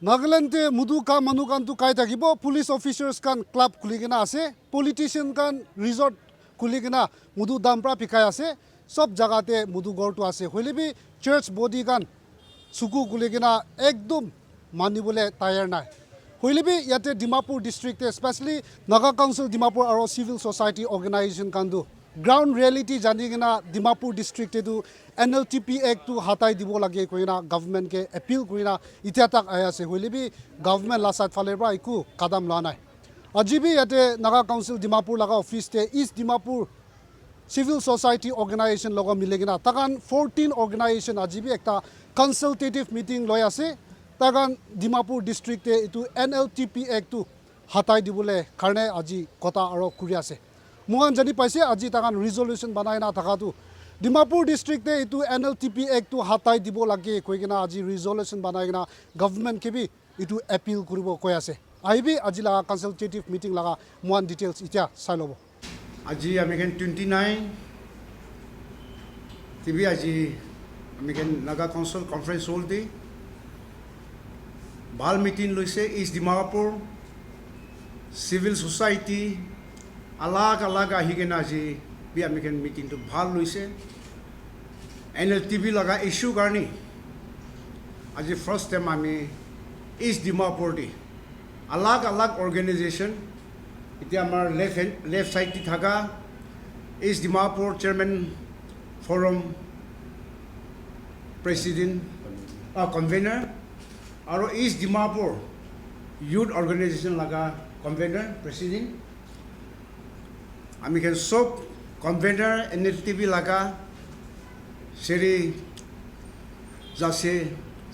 Nagaland mudu ka manukan tu kai takibo police officers kan club kuligena ase politician kan resort kuligena mudu dampra pikai ase sob jagate mudu gor tu ase hoilebi church body kan suku kuligena ekdom manibole tayar nai hoilebi yate Dimapur district especially Naga Council Dimapur aro civil society organization kan du ground reality janigena Dimapur district tu NLTP Act tu hatai dibo lage koina government ke appeal koina itia tak aya se hoilebi government la side phale bra iku kadam la nai ajibi yate Naga Council Dimapur laga office te East Dimapur civil society organization logo milegena takan 14 organization ajibi ekta consultative meeting loi ase takan Dimapur district te itu NLTP Act tu hatai dibole karne aji kota aro kuri ase muhan jani paise aji takan resolution banai na thakatu Dimapur district te itu NLTP Act tu hatai dibo lage koigena aji resolution banai na government ke bi itu appeal kuribo koi ase aibi aji la consultative meeting laga muhan details itia sailobo আজি আমিখন 29 TV আজি আমিখন Naga council conference hall দি ভাল meeting লৈছে east Dimapur civil society আলাগ আলাগ আহিকেনে আজি B আমিখন মিটিংটো ভাল লৈছে NLTP লগা issue কাৰণে আজি ফাৰ্ষ্ট টাইম আমি ইষ্ট ডিমাপুৰ দি আলাগ আলাগ অৰ্গেনাইজেশ্যন এতিয়া আমাৰ লেফট সাইড দি থাকা east Dimapur chairman ফোৰাম president convener আৰু ইষ্ট ডিমাপুৰ ইউথ অৰ্গেনাইজেশ্যন লগা কনভেনাৰ প্ৰেচিডেণ্ট আমি সব কনভেনাৰ NLTP লগা শ্ৰী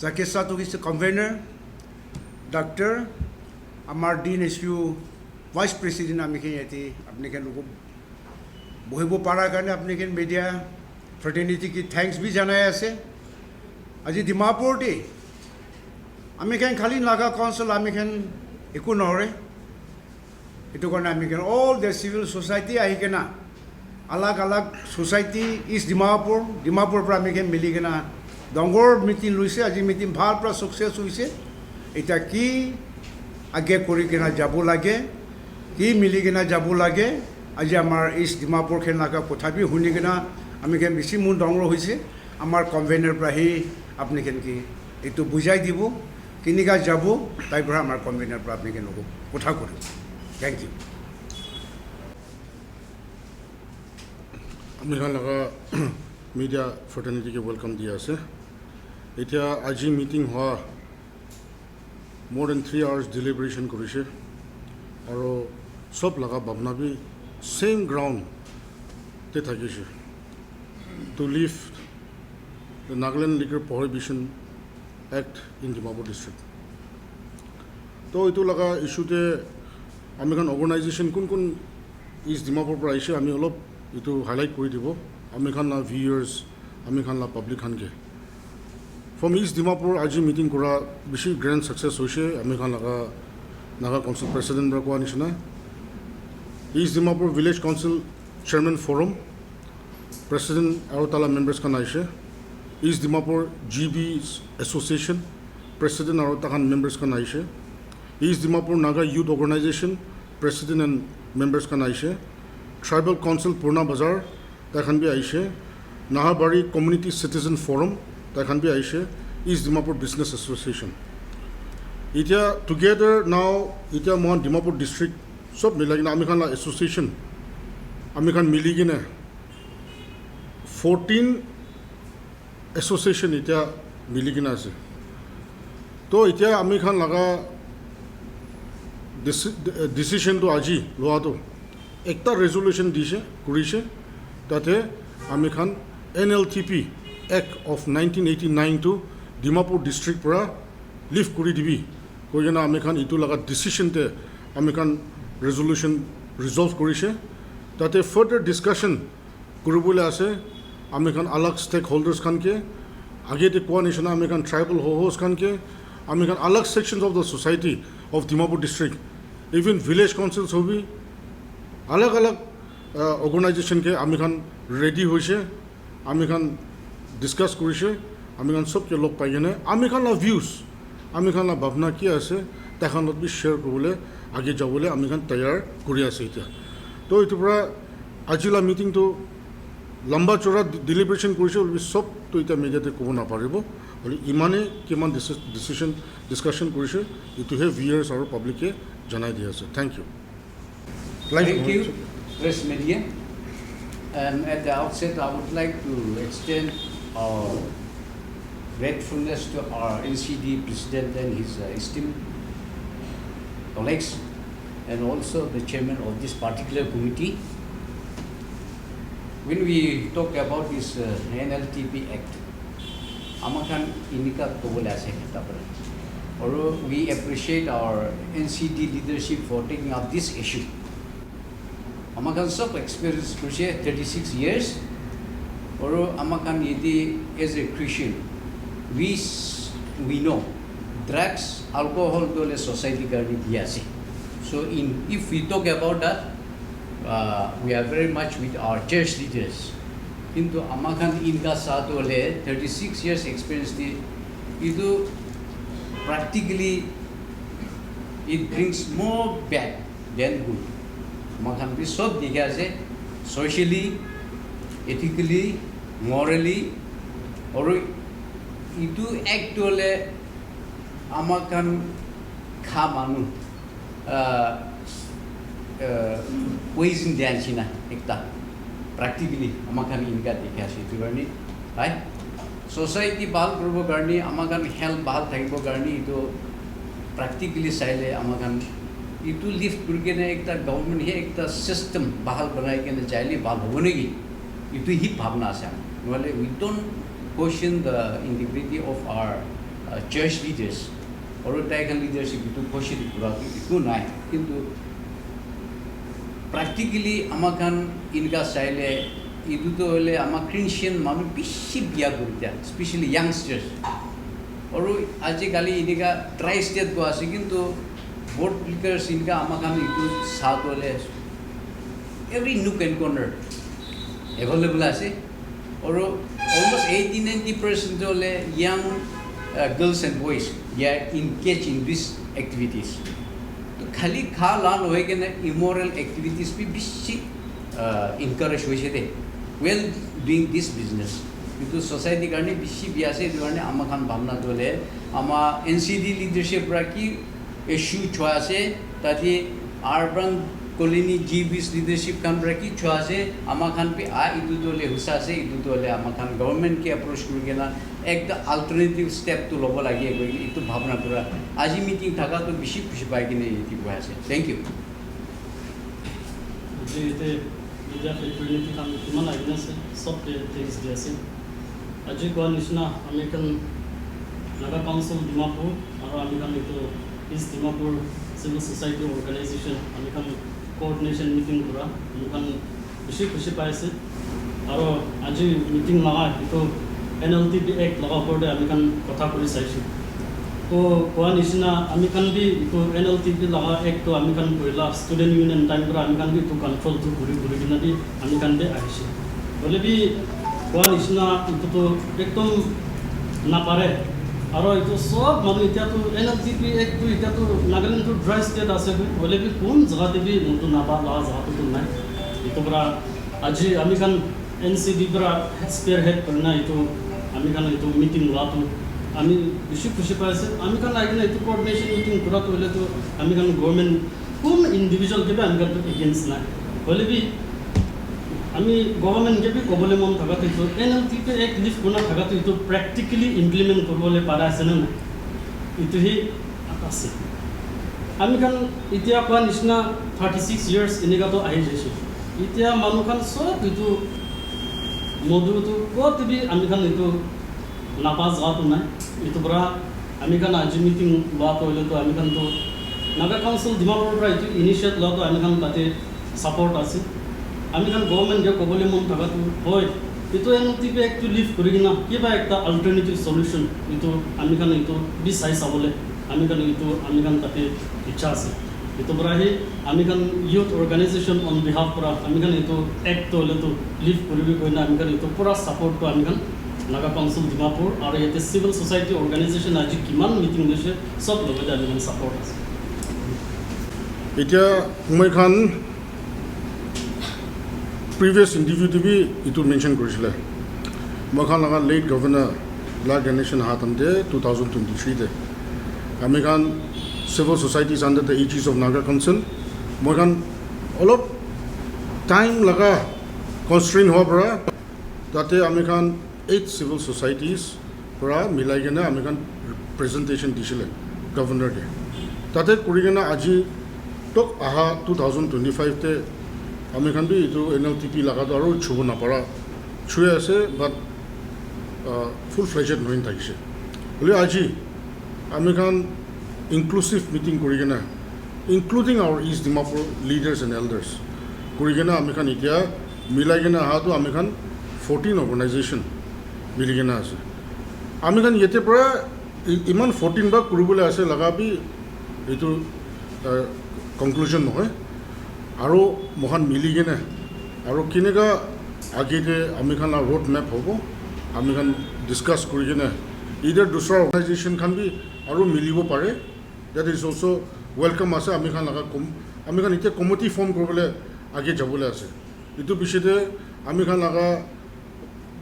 জাকেশা তো কনভেনাৰ ডক্টৰ আমাৰ DNSU ভাইস প্রেসিডেন্ট আমি ইয়াতে আপনি লোক বহিব পারার কারণে আপনি মিডিয়া ফ্রেটার্নিটি কি থ্যাংকস বি জানাই আছে আজি ডিমাপুরতে আমি খালি নাগা কাউন্সিল আমি একো নহরে এটো কারণে আমি অল দ্য সিভিল সোসাইটি আহিকেনা আলাগ আলাগ সোসাইটি ইষ্ট ডিমাপুর পৰা আমি মিলি কেনা ডঙ্গৰ মিটিং লৈছে আজি মিটিং ভাল পৰা সাকসেস হয়েছে এটা কি আগে কৰি কেনা যাব লাগে কি মিলি কিনা যাব লাগে আজি আমাৰ ইষ্ট ডিমাপুৰ খেলনাকা কথাবি শুনি কিনা আমি বেছি মন ডাঙৰ হৈছে আমাৰ কনভেনাৰ পৰা আপুনি কি এইটো বুজাই দিব কিনিকা যাব তাই পৰা আমাৰ কনভেনাৰ পৰা আপুনি কথা কৰিব থ্যাংক ইউ আমি লগা মিডিয়া ফ্ৰেটাৰ্নিটিকে ৱেলকাম দি আছে এতিয়া আজি মিটিং হোৱা more than 3 hours deliberation কৰিছে আৰু সব লগা ভাবনা বি সেম গ্ৰাউন্ড তে থাকিছে to leave the Nagaland liquor prohibition act in Dimapur district তো এইটো লগা ইস্যুতে আমি অৰ্গেনাইজেশ্যন কোন ইষ্ট ডিমাপুৰ পৰা আহিছে আমি অলপ এইটো হাইলাইট কৰি দিব আমি না ভিউয়াৰ্স আমি না পাব্লিক খানকে ফ্ৰম ইষ্ট ডিমাপুৰ আজি মিটিং কৰা বেছি গ্ৰেণ্ড ছাকচেছ হৈছে আমি লগা নাগা কাউন্সিল প্ৰেচিডেণ্ট পৰা কোৱা নিচিনা East Dimapur Village Council Chairman Forum, President Arutala members kan aise. East Dimapur GB Association, President Arutakan members kan aise. East Dimapur Naga Youth Organization, President and members kan aise. Tribal Council Purna Bazar, ta kan bi aise. Nahabari Community Citizen Forum, ta kan bi aise. East Dimapur Business Association. Itia together now itia mon Dimapur district সব মিলাই আমি association আমি মিলি কিনে 14 association এতিয়া মিলি কিনে আছে তো এতিয়া আমি লগা ডিসিশনটো আজি লোৱাটো একটা ৰেজলিউশন দিছে কৰিছে তাতে আমি NLTP Act of 1989 টো ডিমাপুৰ ডিস্ট্ৰিক্ট পৰা লিভ কৰি দিবি কৈ কিনে আমি ইটো লগা ডিসিশনতে আমি ৰেজলিউশন ৰিজলভ কৰিছে তাতে ফাৰ্ডাৰ ডিছকাশ্যন কৰিবলৈ আছে আমি আলাগ ষ্টেক হোল্ডাৰ্ছ খানকে আগেতে কোৱা নিচিনা আমি ট্ৰাইবেল হোজ খানকে আমি আলাগ sections of the society of Dimapur district even village councils হবি আলাগ আলাগ অৰ্গেনাইজেশ্যনকে আমি ৰেডি হৈছে আমি ডিছকাছ কৰিছে আমি সবকে লগ পাই কিনে আমি ভিউজ আমি খান ভাৱনা কি আছে তাহানত বি শ্বেয়াৰ কৰিবলৈ আগে যাবলৈ আমি খান তৈয়াৰ কৰি আছে এতিয়া তো এইটোৰ পৰা আজিলা মিটিংটো লম্বা চৌৰা ডিলিব্ৰেশ্যন কৰিছে চবটো এতিয়া মিডিয়াতে ক'ব নাপাৰিব হ'লে ইমানেই কিমান ডিছকাশ্যন কৰিছে এইটোহে ভিউৱাৰ্ছ আৰু পাব্লিকে জনাই দি আছে thank you Thank you, press media. And at the outset, I would like to extend our gratefulness to our NCD President and his esteemed colleagues, and also the chairman of this particular committee. When we talk about this NLTP Act, Amakan Inika Kobolase, or we appreciate our NCD leadership for taking up this issue. Amakan sob experience kurse 36 years, or Amakan yedi as a Christian, we know drugs, alcohol dole society garni diase. So if we talk about that, we are very much with our church leaders. Kintu Amakan inka sa dole 36 years experience di itu practically it brings more bad than good. Amakan bi sob dikha ase socially, ethically, morally, or itu actually Amakan kha manu poison dian china ekta practically Amakan inka dikha ase itu garni right society bal korbo garni Amakan health bal thakibo garni itu practically saile Amakan itu lift kurkene ekta government he ekta system bahal banai kene jaile bal hobone ki itu hi bhavna ase nole we don't question the integrity of our church leaders or taikan leadership itu question pura itu nai kintu practically Amakan inga saile itu to hole ama Christian manu bishi biya kurtia especially youngsters or aji kali inika tri state go ase kintu vote clickers inga Amakan itu saat hole every nook and corner available ase or almost 80-90% hole young girls and boys they are engaged in these activities. खाली खा लान होए के ना immoral activities भी busy encourage होए छे well doing this business itu society करने busy बियासे करने Amakan भावना दोले आमा NCD leadership रखी issue छुआ से ताकि urban colony GBs leadership kan raki chua se Amakan pe itu dole husa se itu dole Amakan government ke approach kurke na ekta alternative step to lobo lagi itu bhavna pura aji meeting thaka to bishi khushi pai kine yeti boya se thank you jete media fraternity kam tuman agna se sob things jese aji ko nishna American Naga Council Dimapur aru American itu is Dimapur civil society organization American coordination meeting pura American bishi paise aru aji meeting laga itu NLTP Act laga porde American kotha kori saisi to koa nishna American bi itu NLTP laga Act to American koila student union time pura American bi to control to guri kina bi American be aise bole bi koa nishna itu to ekdom na pare aru itu sob manu eta to NLTP Act to eta to Nagaland to dry state ase bole bi kon jaga te bi mutu na ba la jaga to nai itu pura aji American NCD pura spearhead karna itu American itu meeting la to আমি বেশি খুশি পাইছে American লাগলে itu coordination meeting pura to hole to American government কোন individual ke American to against na hole bi আমি government K B কবলে মন থাকা তো NLTP এক লিফ গুনা থাকা তো প্র্যাকটিক্যালি ইমপ্লিমেন্ট করবলে পারা আছে না ইটো হি আছে আমি কান ইতিয়া কোৱা নিচিনা 36 ইয়ার্স এনেকা তো আহি যাইছে ইতিয়া মানুহ খান সব ইটো মধু তো কত বি আমি খান ইটো নাপাজ গাতো নাই ইটো বৰা আমি কান আজি মিটিং লোৱা কইলে তো আমি কান তো নাগা কাউন্সিল ডিমাপুৰ পৰা ইটো ইনিশিয়েট লোৱা তো আমি কান তাতে সাপোর্ট আছে American government je kobole mon thaga tu hoy itu NLTP Act to live kori na kiba ekta alternative solution itu American itu bi sai sabole American itu American tate icha ase itu brahe American youth organization on behalf pura American itu act to le to live kori bi koina American itu pura support to American Naga council Dimapur আৰু ইয়াতে civil society organisation আজি কিমান meeting হৈছে সব লগতে আমি মানে support আছে এতিয়া মই খান প্ৰিভিয়াছ ইণ্টাৰভিউটো বি এইটো মেনশ্যন কৰিছিলে মই খান লগা লেট গভৰ্ণৰ ব্লাক গণেশন হাতমতে 2023 আমি খান civil societies under the aegis of Naga Council মই খান অলপ টাইম লগা কনষ্ট্ৰেইন হোৱাৰ পৰা তাতে আমি খান 8 civil societies পৰা মিলাই কিনে আমি খান প্ৰেজেণ্টেশ্যন দিছিলে গভৰ্ণৰ ডে তাতে কৰি কিনে আজি তোক আহা 2025 তে আমি খান বি এইটো NLTP লগাটো আৰু চুব নাপাৰা চুই আছে বাট ফুল ফ্লেজেড নহয় থাকিছে বুলি আজি আমি খান ইনক্লুসিভ মিটিং কৰি কিনে including our East Dimapur leaders and elders কৰি কিনে আমি খান এতিয়া মিলাই কিনে অহাটো আমি খান 14 অৰ্গেনাইজেশ্যন মিলি কিনে আছে আমি খান ইয়াতে পৰা ইমান 14 বা কৰিবলৈ আছে লগাবি এইটো কনক্লুজন নহয় আৰু মহান মিলি কিনে আৰু কেনেকুৱা আগেতে আমি খান ৰোড মেপ হ'ব আমি খান ডিছকাছ কৰি কিনে ইডাৰ দুসৰা অৰ্গেনাইজেশ্যন খান বি আৰু মিলিব পাৰে দ্যাট ইজ অলছ' ৱেলকাম আছে আমি খান লগা আমি খান এতিয়া কমিটি ফৰ্ম কৰিবলৈ আগে যাবলৈ আছে এইটো পিছতে আমি খান লগা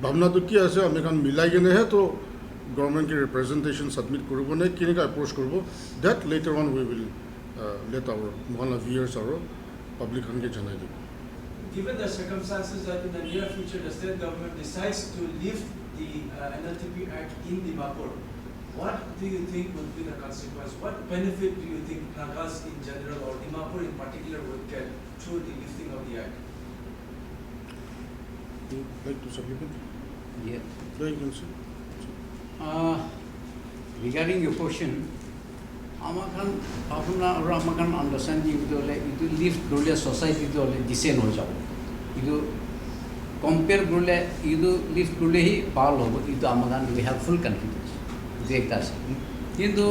ভাৱনাটো কি আছে আমি খান মিলাই কিনেহে তো গভৰ্ণমেণ্টকে ৰিপ্ৰেজেণ্টেশ্যন ছাবমিট কৰিব নে কেনেকৈ এপ্ৰ'চ কৰিব that later on we will let our মহান ভিউয়াৰ্ছ আৰু পাব্লিক খানকে জনাই দিব Given the circumstances that in the near future the state government decides to lift the NLTP Act in Dimapur, what do you think would be the consequence? What benefit do you think Nagas in general or Dimapur in particular would get through the lifting of the act? You like to supplement? Yeah. Yeah, you can say. Regarding your question, আমাখান আপোনাৰ আৰু আমাখান understanding হ'লে এইটো lift কৰিলে ছ'চাইটিটো হ'লে decent হৈ যাব এইটো compare কৰিলে এইটো লিফ্ট কৰিলেহি ভাল হ'ব এইটো আমাখান উই হেভ ফুল কনফিডেঞ্চ যে একটা আছে কিন্তু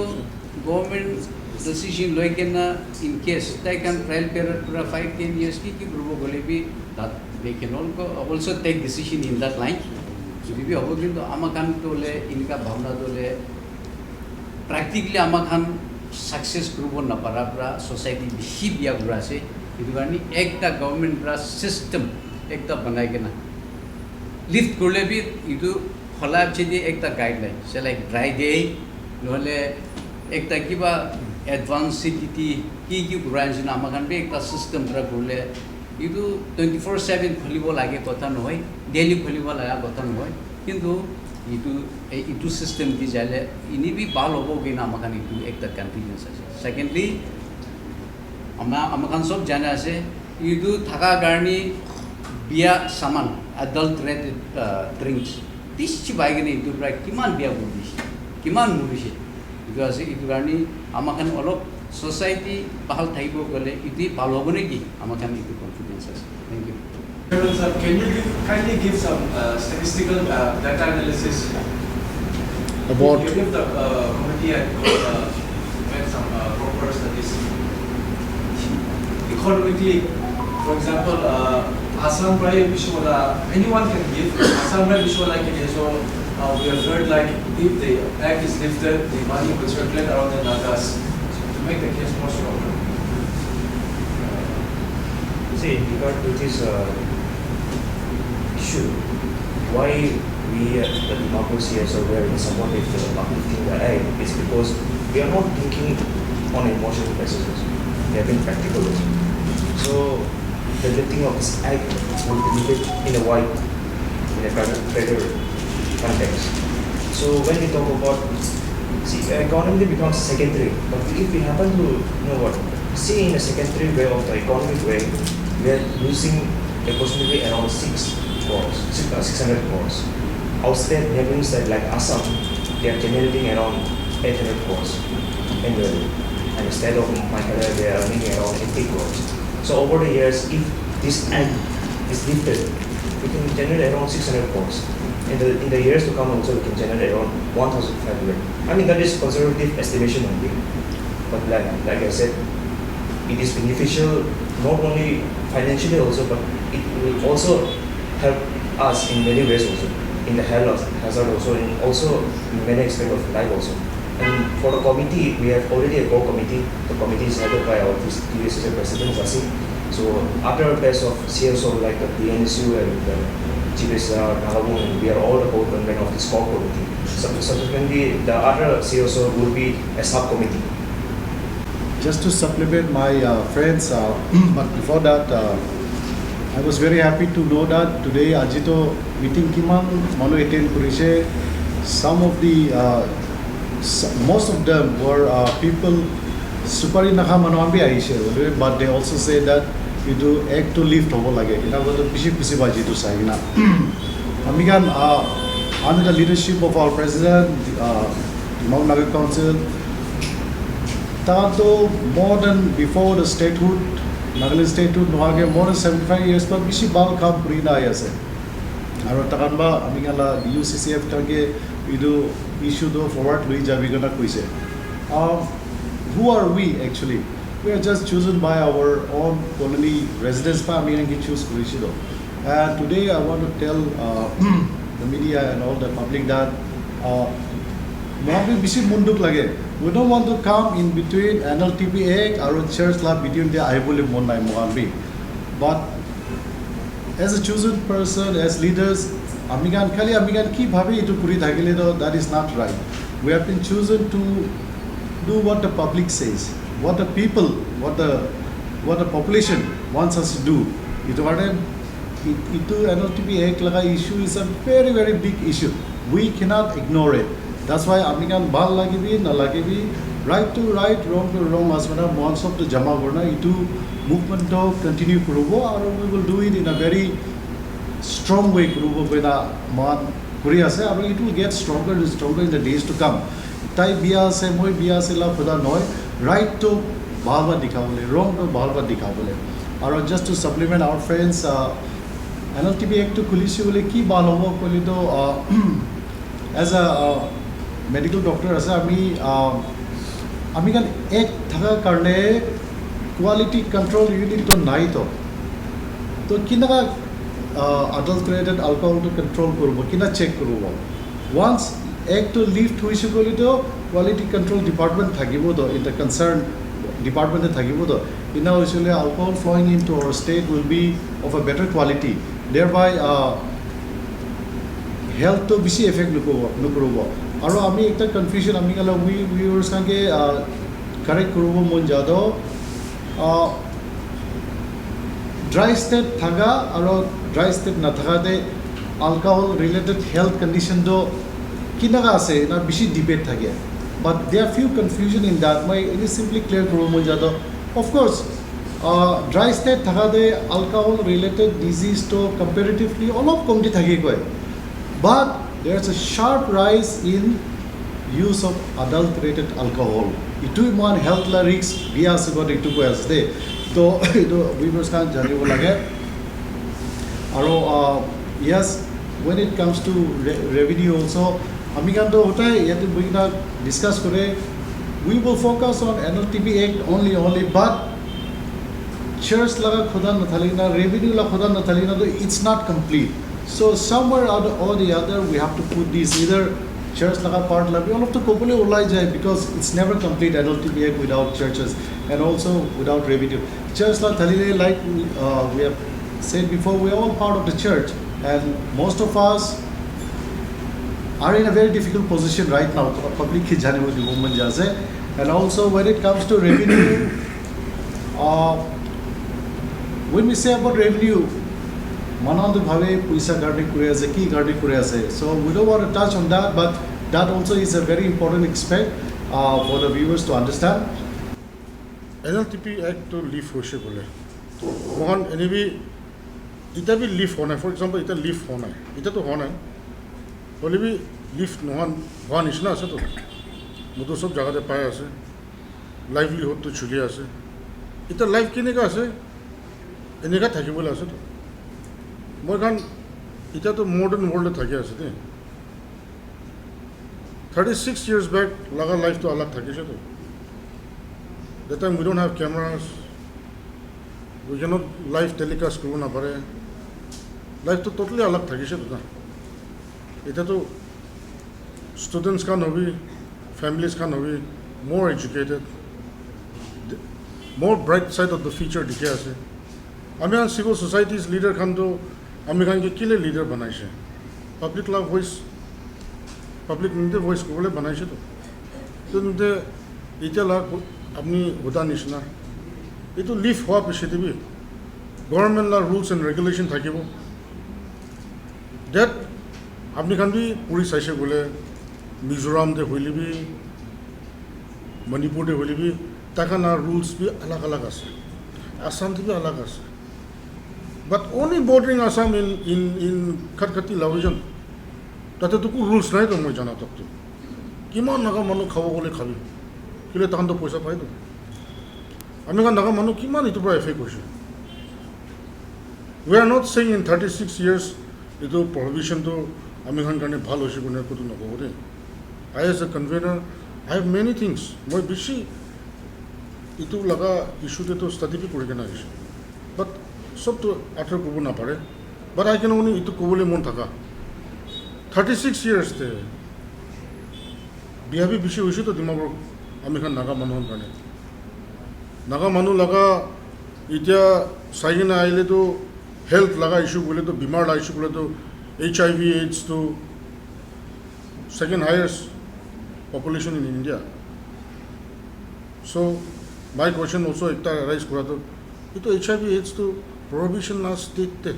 গভৰ্ণমেণ্ট ডিচিশ্যন লৈ কিনে ইন কেছ তাই কেন ট্ৰায়েল পিৰিয়ড পূৰা 5-10 years কি কৰিব গ'লে বি তাত they can also' take decision in that line যদি বি হ'ব কিন্তু আমাখানটো হ'লে এনেকুৱা ভাৱনাটো হ'লে প্ৰেক্টিকেলি আমাখান সাকসেস কৰিব নাপাৰা পৰা সোসাইটি বেছি বিয়া ঘূৰা আছে সেইটো কাৰণে একটা গভৰ্ণমেণ্ট পৰা চিষ্টেম একটা বনাই কিনে লিফ্ট কৰিলে বি এইটো খোলা যদি একটা গাইডলাইন চে লাইক ড্ৰাই ডে নহ'লে একটা কিবা এডভান্স চিটি কি ঘূৰাই আনিছিল আমাখান বি একটা চিষ্টেম পৰা কৰিলে এইটো 24/7 খুলিব লাগে কথা নহয় ডেইলি খুলিব লগা কথা নহয় কিন্তু itu system di jale ini bi bal hobo ge na amakan itu ekta confidence ase secondly amakan sob jana ase itu thaka garni bia saman adulterated drinks tishi bai ge itu pra kiman bia bodish kiman murish itu ase itu garni amakan olop society bahal thaibo gole itu bal hobo neki amakan itu confidence ase thank you. Sir, can you kindly give some statistical data analysis About if the committee had made some proper studies economically, for example, Assam Rai Vishwala, anyone can give. Assam Rai Vishwala can give. So we have heard like if the act is lifted, the money will circulate around the Nagas to make the case more stronger. See, in regard to this issue, why we the democracy as a where we support it uplifting the act is because we are not thinking on emotional basis. We have been practical. So the lifting of this act will be lifted in a wide, in a better context. So when we talk about, see, economy becomes secondary. But if we happen to see in a secondary way of the economic way, we are losing approximately around 600 crores. Outside neighboring state like Assam, they are generating around 800 crores annually. And instead of Meghalaya, they are earning around 80 crores. So over the years, if this act is lifted, we can generate around 600 crores. In the years to come also, we can generate around 1,500. I mean, that is conservative estimation only. But like I said, it is beneficial not only financially also, but it will also help us in many ways also. in the health hazard also, and also in many aspects of life also. And for the committee, we have already a core committee. The committee is headed by our TSSA President Zasi. So after a batch of CSO like the DNSU and the GPSR, Nagabung, and we are all the core member of this core committee. Subsequently, the other CSO will be a subcommittee. Just to supplement my friends, but before that, I was very happy to know that today Ajito meeting kiman manu attend kurise. Some of the most of them were people supari nakha manu ambi aise, but they also say that we do act to lift hobo lage. Ina bodo pishi baji to sai na. Amigan under the leadership of our president, Mount Naga Council, Tato more than before the statehood, Nagaland statehood, Nohage more than 75 years, but bishi bal kam purina ayase. Aro takanba amingala UCCF kage we do issue do forward lui jabi gana kuise. Who are we actually? We are just chosen by our own colony residents pa amingi choose kuisido. And today I want to tell the media and all the public that we don't want to come in between NLTP Act or church law between the Aibuli Monai Mohambi. But as a chosen person, as leaders, Amigan Kali Amigan keep happy to Puri Thagiledo, that is not right. We have been chosen to do what the public says, what the people, what the population wants us to do. Itu NLTP Act laga issue is a very, very big issue. We cannot ignore it. That's why Amigan bal lagibi, na lagibi, right to right, wrong to wrong, as well as months of the Jama Gorna, itu movement to continue kurubo, or we will do it in a very strong way kurubo bena man Korea se, and it will get stronger and stronger in the days to come. Tai biya se moi biya se la khuda noy, right to balba dikhavole, wrong to balba dikhavole. Or just to supplement our friends, NLTP Act to kulisi bole ki bal hobo koli to as a medical doctor as আমি kan এক থাকা কারণে quality control unit to নাই তো কিনা adulterated alcohol to control করব কিনা check করব once act to lift হইছে কলি তো quality control department থাকিব তো in the concerned department থাকিব তো ইনা হইছিলে alcohol flowing into our state will be of a better quality, thereby health to bisi effect nukurubo. Aro ami ekta confusion ami kala viewers kange correct kurubo mon jado dry state thaga aro dry state na thaga de alcohol related health condition do kinaga ase na bisi debate thage, but there are few confusion in that. My it is simply clear kurubo mon jado. Of course dry state thaga de alcohol related disease to comparatively all of komti thage koi. But there's a sharp rise in use of adulterated alcohol. Itu man health la risks bias got itu ko as de. So viewers can jani lage. Aro yes, when it comes to revenue also, amigan to hotai yete bugina discuss kore. We will focus on NLTP Act only, but church laga khuda nathalina, revenue la khuda nathalina, it's not complete. So somewhere or the other, we have to put these either church laga part labi all of the kopule ulai jai, because it's never complete NLTP Act without churches and also without revenue. Church la thalile, like we have said before, we are all part of the church, and most of us are in a very difficult position right now. Public ki jane wali woman jase, and also when it comes to revenue, when we say about revenue. Manandu bhave puisa gardening kure ase ki gardening kure ase. So we don't want to touch on that, but that also is a very important aspect for the viewers to understand. NLTP Act to leave hoise bole. Mohan anyway ita bhi leave hona. For example, ita leave hona. Ita to hona. Bole bhi leave nohan hoan isna ase to. Mudo sob jaga de paya ase. Livelihood to chuli ase. Ita life kine ka ase. Enega thakibola ase to. More than it is a modern world. 36 years back, laga life to alag thaki to. That time we don't have cameras. We cannot live telecast kuru na pare. Life to totally alag thaki to. এতিয়াতো students খান হবি families খান হবি মোৰ educated মোৰ bright side of the future দেখি আছে আমি খান চিভিল ছ'চাইটিজ লিডাৰ খানটো আমি খানকে কেলে লিডাৰ বনাইছে পাব্লিক লাভ ভইচ পাব্লিক নিজে ভইচ ক'বলৈ বনাইছেতো তেন্তে এতিয়া লাগ আপুনি সোধা নিচিনা এইটো লিভ হোৱাৰ পিছতে বি গভৰ্ণমেণ্টৰ ৰুলছ এণ্ড ৰেগুলেশ্যন থাকিব ডেট আপুনি খান বি পঢ়ি চাইছে বোলে মিজোৰামতে হলিবি মণিপুৰতে হলিবি তাখানাৰ ৰুলছ বি আলাগ আলাগ আছে আসামতে বি আলাগ আছে বাট অনলি বৰ্ডাৰিং আসাম ইন খাটখাটি লাভিজন তাতেতো কোনো ৰুলছ নাইতো মই জানা তকতো কিমান নাগা মানুহ খাব গ'লে খাবি কেলে তাহাঁতো পইচা পায়তো আমি খান নাগা মানুহ কিমান এইটোৰ পৰা এফেক্ট হৈছে we are not saying in 36 years এইটো প্ৰভিশ্যনটো আমি খান কাৰণে ভাল হৈছে কোনে ক'তো নক'ব দেই I as a convenor I have many things মই বেছি এইটো লগা ইছ্যুতেতো ষ্টাডি কৰি কেনে আহিছোঁ বাট চবটো আঁতৰ ক'ব নাপাৰে বাট আই কেন অনলি এইটো ক'বলৈ মন থকা 36 years তে বিয়া বি বেছি হৈছেতো ডিমাপুৰ আমি খান নাগা মানুহৰ কাৰণে নাগা মানুহ লগা এতিয়া চাই কিনে আহিলেতো হেল্থ লগা ইছ্যু বোলেতো বেমাৰ লগা issue বোলেতো HIV AIDS to second highest population in India. So my question also ekta arise kora to ito HIV AIDS to prohibition na state te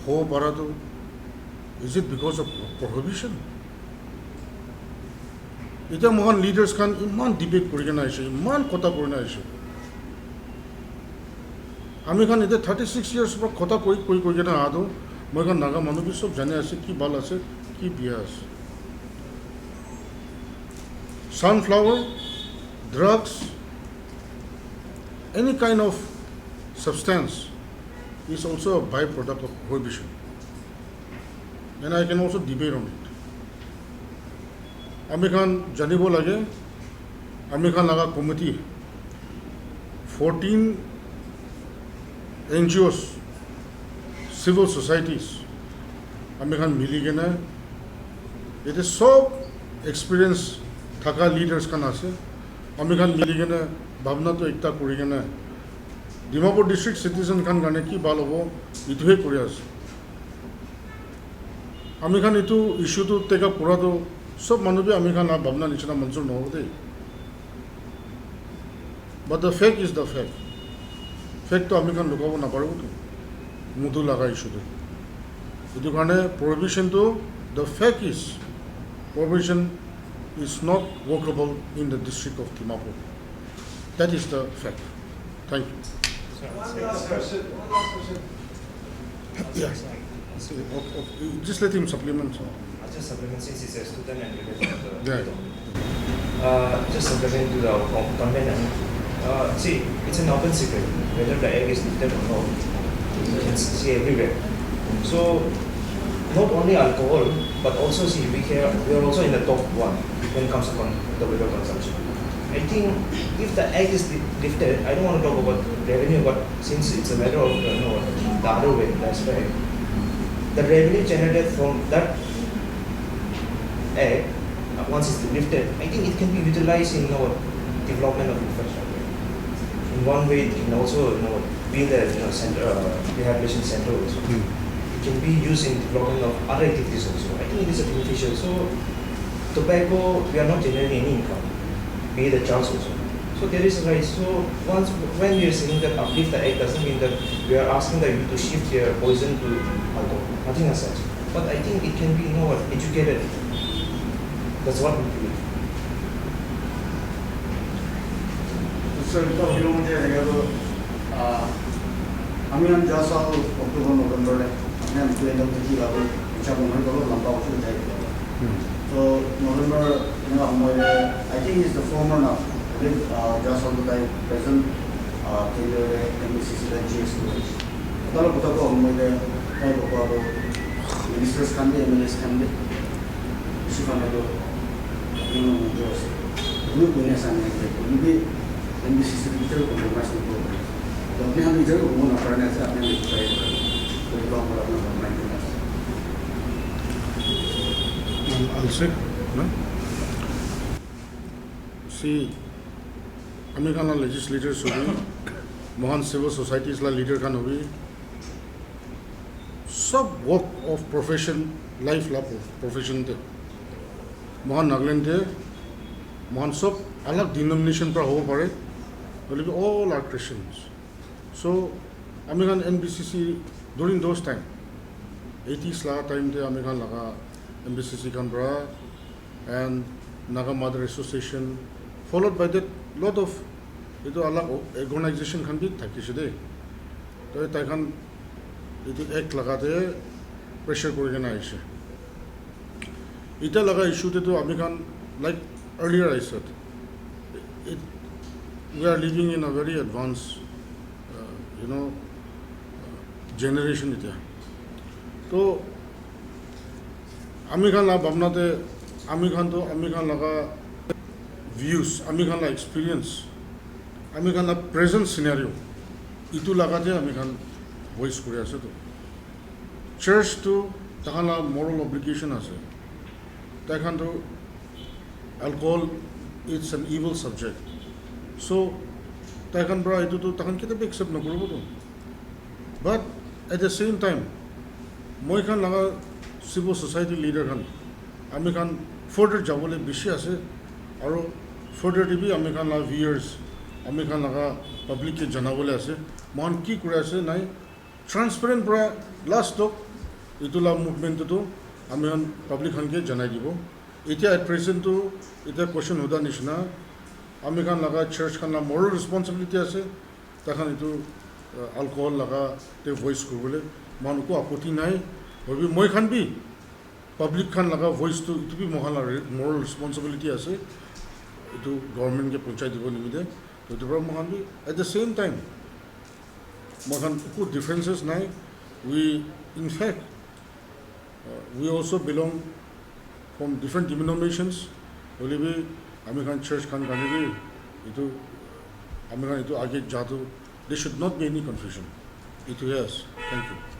ho para to is it because of prohibition? Ita mohan leaders kan iman debate kori na aise iman kota kori na aise ami kan ite 36 years par kota koi na ado মই এখন নাগা মানুহ B সব জানে আছে কি ভাল আছে কি বিয়া আছে sunflower drugs any kind of substance is also a byproduct of prohibition and I can also debate on it আমি খান জানিব লাগে আমি খান Naga committee 14 NGOs civil societies আমি খান মিলি কেনে এটা সব এক্সপিরিয়েন্স থাকা লিডার্স খান আছে আমি খান মিলি কেনে ভাবনা তো একটা কৰি কেনে ডিমাপুৰ ডিস্ট্ৰিক্ট সিটিজেন খান কাৰণে কি ভাল হ'ব ইটোহে কৰি আছে আমি খান ইটো ইস্যুটো টেক আপ কৰাটো সব মানুহে আমি খান ভাবনা নিচিনা মঞ্জুৰ নহ'ব দেই but the fact is the fact ফেক্টটো আমি খান লুকাব নাপাৰোঁতো মুদু লাগা ইস্যুটো এইটো কাৰণে প্ৰহিবিশ্যনটো the fact is prohibition is not workable in the district of Dimapur. That is the fact. Thank you. One last question. Yeah. Just let him supplement. I'll just supplement since he's a student and related to the Yeah. just supplement to the convention. See, it's an open secret whether the egg is lifted or not. You can see everywhere. So not only alcohol, but also see we are also in the top one when it comes to tobacco consumption. I think if the egg is lifted, I don't want to talk about revenue, but since it's a matter of the other way, that's right. The revenue generated from that egg, once it's lifted, I think it can be utilized in development of infrastructure. In one way, it can also be the center, rehabilitation center also. Can be used in development of other activities also. I think it is a beneficial. So tobacco, we are not generating any income, be the chance also. So there is a rise. So when we are saying that uplift the egg doesn't mean that we are asking the youth to shift their poison to alcohol. Nothing as such. But I think it can be educated. That's what we believe. আমি যোৱা সাল অক্টোবৰ নৱেম্বৰলৈ আমি ট্ৰেইনত দেখি পালোঁ ইচ্ছা বন্ধ গ'লোঁ লম্বা বছৰ যাই তো নৱেম্বৰ এনেকুৱা সময়তে আই থিংক ইজ দ্য ফৰ্মাৰ নাও যোৱা সালটো তাই প্ৰেজেণ্ট কেন্দ্ৰৰে MBCC GS তালৰ কথা কোৱা সময়তে তাই কোৱাটো মিনিষ্টাৰ্ছ খান দে MLAs খান দে কিছু খানাটো আছে কোনো কোনে চানে কোনোবি MBCC ভিতৰত কম্প্ৰমাইজ নকৰিব तो अपने हम इधर वो ना करने से अपने लिख पाए तो काम पर अपना बनाएंगे I'll say, no? See, American legislators hobi, Mohan civil societies la leader kan hobi, sub walk of profession, life la profession te, Mohan Nagaland te, Mohan sub alag denomination pra hobo pare, but all are Christians. So, American NBCC during those time, 80s la time te American laga NBCC kan bra and Naga Mother Association, followed by that lot of ito alag organization kan bhi thakise de. To tai kan ito act lagate pressure kori kena aise. Ita laga issue te to American, like earlier I said, we are living in a very advanced generation ita. तो American la bhamna te American laga views, American la experience, American la present scenario, itu laga te American voice kori ase to. Church to takan la moral obligation ase. Takan to alcohol, it's an evil subject. So takan bra itu to takan kita be accept na korobo to. But at the same time, moi kan laga civil society leader kan ami kan further jabole bishi ase aro further tibi ami kan la viewers ami kan laga public ke janabole ase mon ki kore ase nai transparent bra last to itula movement to ami kan public kan ke janai dibo etia at present to eta question hoda nishna ami kan laga church kan la moral responsibility ase takhan itu alcohol laga te voice kubole man ko apoti nai hobi moi khan bi public khan laga voice to itu bi mohala moral responsibility ase itu government ke punchai dibo nimide to the mohan bi at the same time mohan ko differences nai we in fact we also belong from different denominations holy bi American church khan kani bi itu American itu age jatu there should not be any confusion. It yes. Thank you.